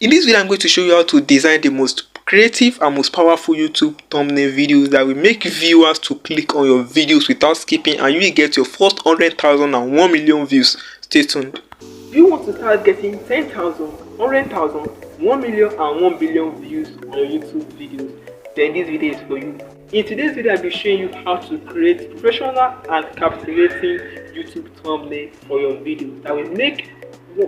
In this video, I'm going to show you how to design the most creative and most powerful YouTube thumbnail videos that will make viewers to click on your videos without skipping, and you will get your first 100,000 and 1 million views. Stay tuned. Do you want to start getting 10,000, 100,000, 1 million and 1 billion views on your YouTube videos? Then this video is for you. In today's video, I'll be showing you how to create professional and captivating YouTube thumbnail for your videos that will make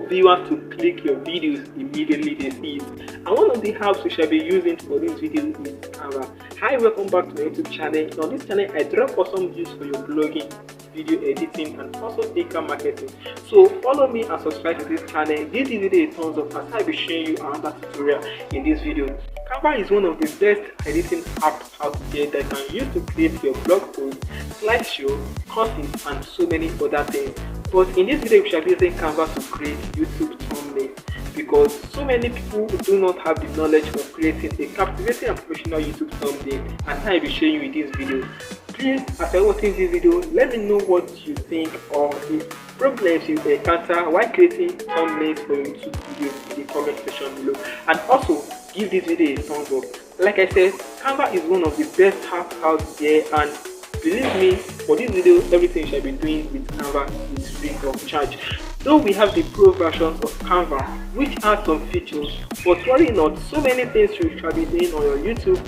viewers to click your videos immediately they see it. And one of the apps we shall be using for this video is Canva. Hi, welcome back to my YouTube channel. On this channel, I drop awesome views for your blogging, video editing, and also digital marketing. So follow me and subscribe to this channel. Give this video a thumbs up as I'll be showing you another tutorial in this video. Canva is one of the best editing apps out there that can use to create your blog post, slideshow, courses, and so many other things. But in this video, we shall be using Canva to create YouTube thumbnails because so many people do not have the knowledge of creating a captivating and professional YouTube thumbnail, and I will be showing you in this video. Please, after watching this video, let me know what you think or the problems you encounter while creating thumbnails for your YouTube videos in the comment section below, and also give this video a thumbs up. Like I said, Canva is one of the best apps out there, and believe me, for this video, everything you shall be doing with Canva is free of charge. Though we have the pro version of Canva, which has some features, but worry not, so many things you shall be doing on your YouTube,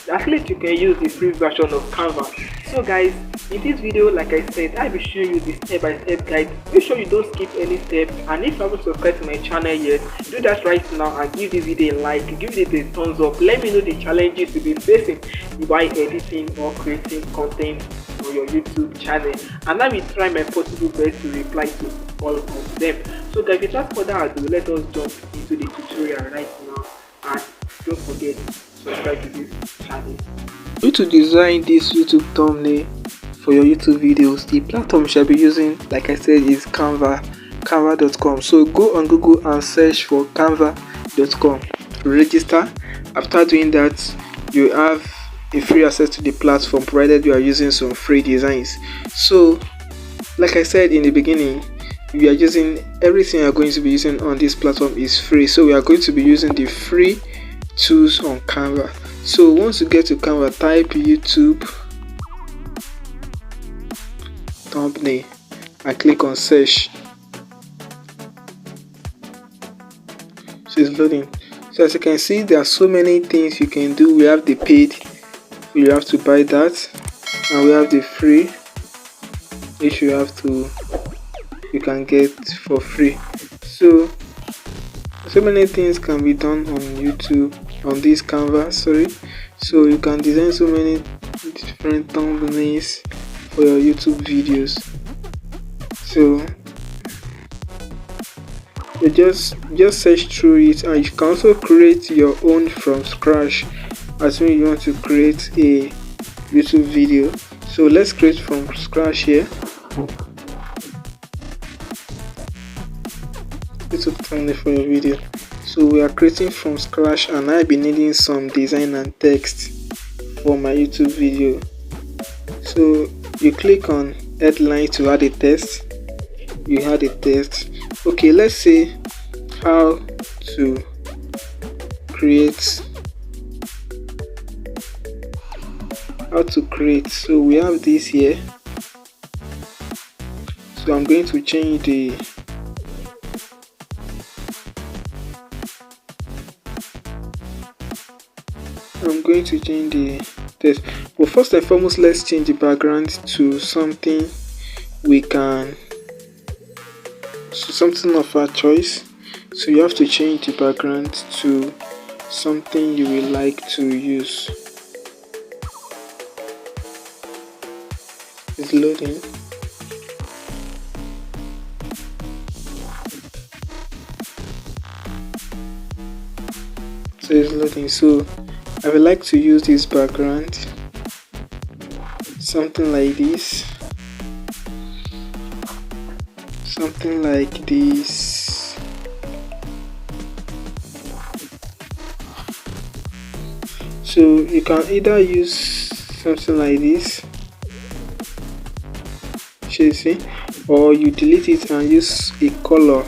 at least you can use the free version of Canva. So guys, in this video, like I said, I will show you the step-by-step guide. Make sure you don't skip any step, and if you haven't subscribed to my channel yet, do that right now and give this video a like, give it a thumbs up. Let me know the challenges you'll be facing while editing or creating content for your YouTube channel, and I will try my possible best to reply to all of them. So guys, without further ado, let us jump into the tutorial right now, and don't forget to subscribe to this channel. To design this YouTube thumbnail for your YouTube videos, the platform you shall be using, like I said, is canva.com. So go on Google and search for canva.com, register. After doing that, you have a free access to the platform provided you are using some free designs. So like I said in the beginning, we are using everything you are going to be using on this platform is free, so we are going to be using the free tools on Canva. So once you get to Canva, type YouTube thumbnail and click on search. So it's loading. So as you can see, there are so many things you can do. We have the paid, you have to buy that, and we have the free, which you can get for free. So many things can be done on YouTube, on this Canva, so you can design so many different thumbnails for your YouTube videos. So you just search through it, and you can also create your own from scratch as when you want to create a YouTube video. So let's create from scratch here. YouTube thumbnail for your video. So we are creating from scratch, and I'll be needing some design and text for my YouTube video. So you click on headline to add a text. You add a text. Okay, let's say how to create. So we have this here. So I'm going to change the text. But first and foremost, let's change the background to something something of our choice. So you have to change the background to something you will like to use. It's loading. So it's loading. So I would like to use this background, something like this, something like this. So you can either use something like this, you see, or you delete it and use a color.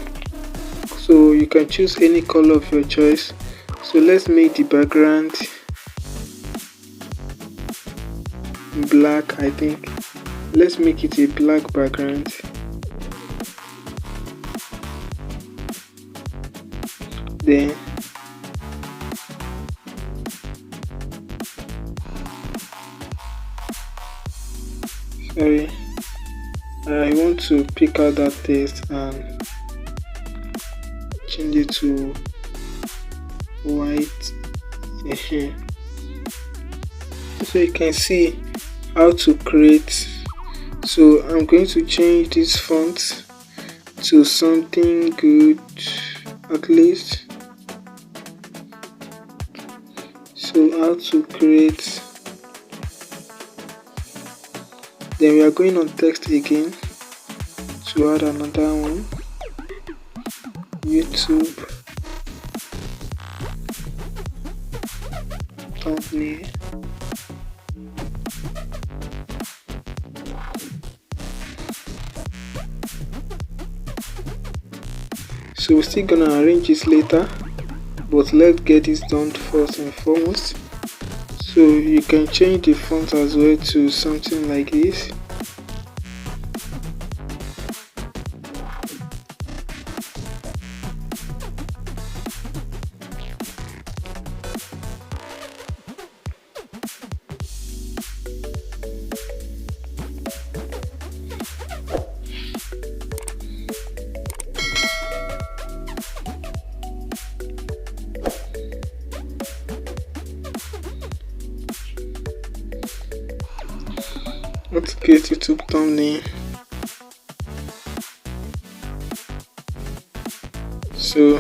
So you can choose any color of your choice. So let's make the background black. I think let's make it a black background. Then I want to pick out that text and change it to white. So you can see how to create. So I'm going to change this font to something good at least. So how to create. Then we are going on text again to add another one. YouTube thumbnail. So we're still gonna arrange this later, but let's get this done first and foremost. So you can change the font as well to something like this. Let's create YouTube thumbnail. So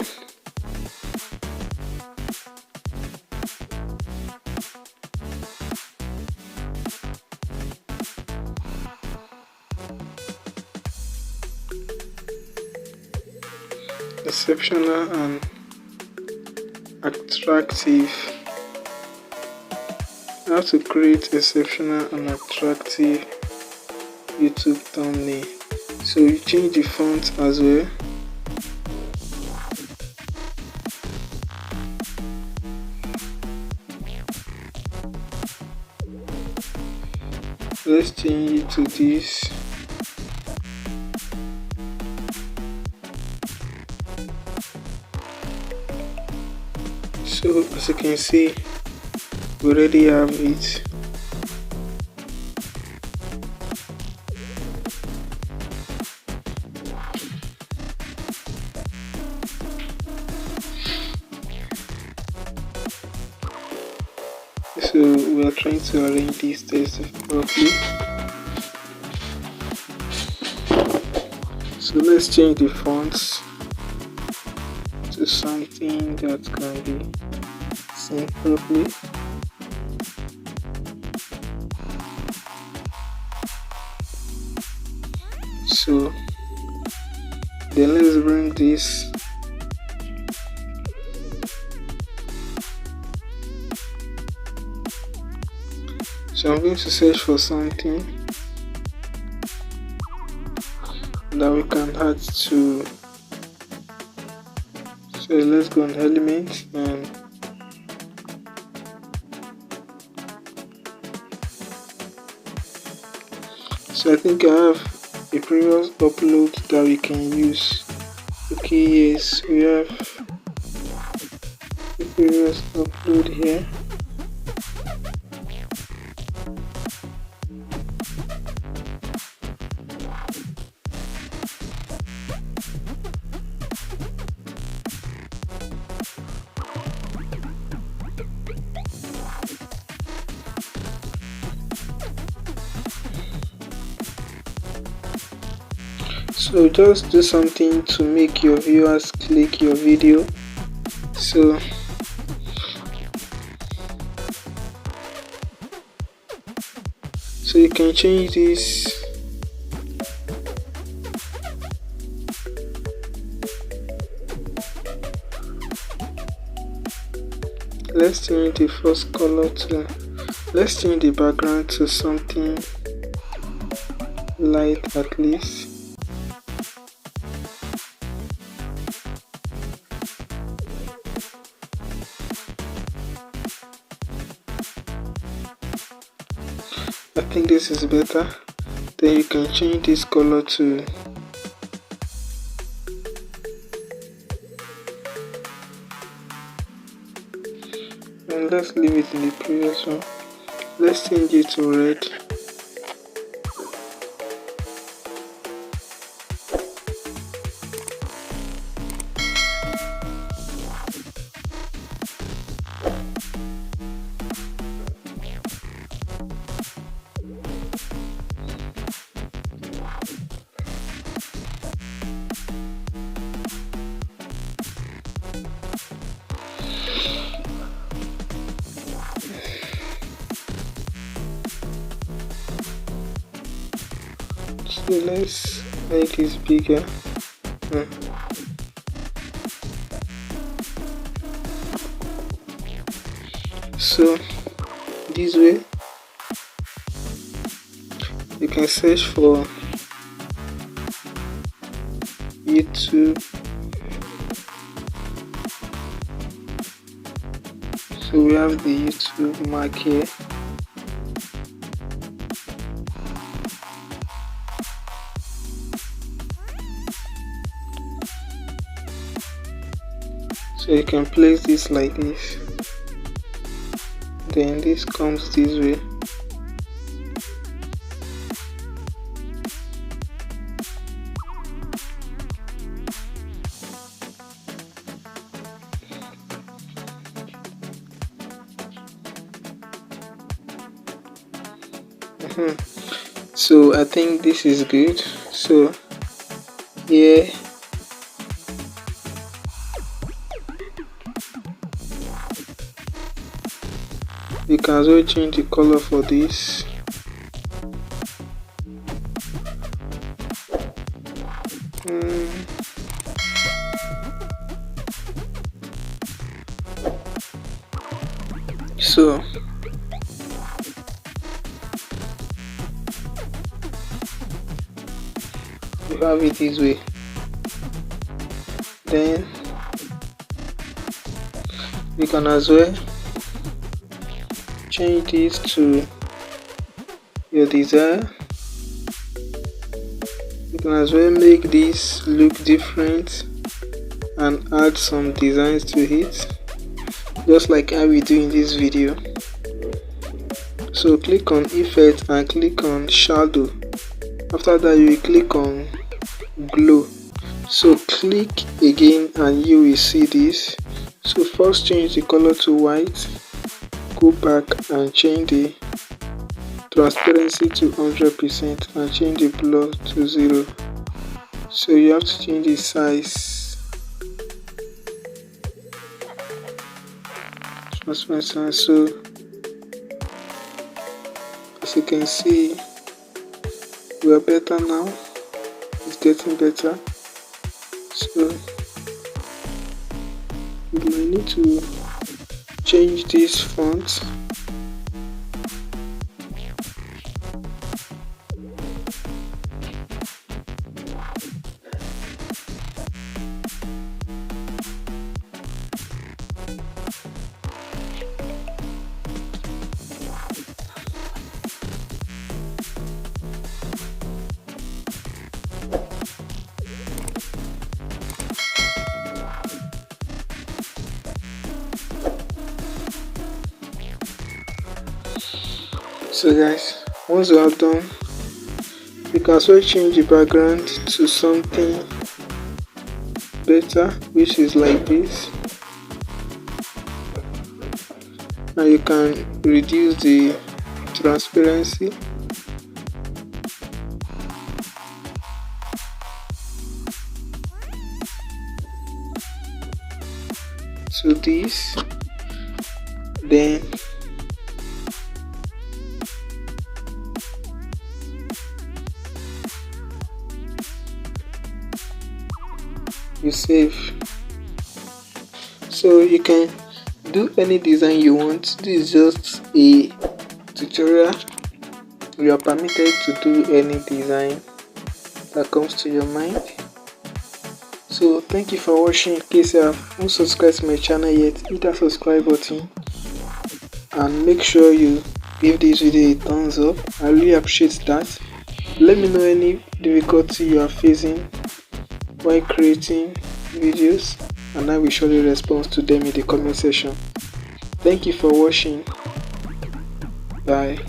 exceptional and attractive. How to create exceptional and attractive YouTube thumbnail. So you change the font as well. Let's change it to this. So as you can see, we already have it. So we are trying to arrange these text properly. So let's change the fonts to something that can be seen properly. So then let's bring this so I'm going to search for something that we can add to. So let's go on elements and so I think I have a previous upload that we can use. Okay, yes, we have a previous upload here. So just do something to make your viewers click your video. So you can change this. Let's change the first color to, let's change the background to something light at least. I think this is better. Then you can change this color to and let's leave it in the previous one. Let's change it to red. So let's make this bigger. So this way you can search for YouTube. So we have the YouTube mark here. So you can place this like this. Then this comes this way. So I think this is good. So here you can also change the color for this. So you have it this way. Then you can as well change this to your desire. You can as well make this look different and add some designs to it, just like how we do in this video. So click on effect and click on shadow. After that you will click on glow. So click again and you will see this. So first change the color to white, go back and change the transparency to 100% and change the blur to 0. So you have to change the size, transparency. So as you can see, we are better now. It's getting better. So we might need to change this font. So guys, once you are done, you can also change the background to something better, which is like this, and you can reduce the transparency. So this, then you save. So you can do any design you want. This is just a tutorial. You are permitted to do any design that comes to your mind. So thank you for watching. In case you have not subscribed to my channel yet, hit that subscribe button and make sure you give this video a thumbs up. I really appreciate that. Let me know any difficulty you are facing while creating videos, and I will surely respond to them in the comment section. Thank you for watching. Bye.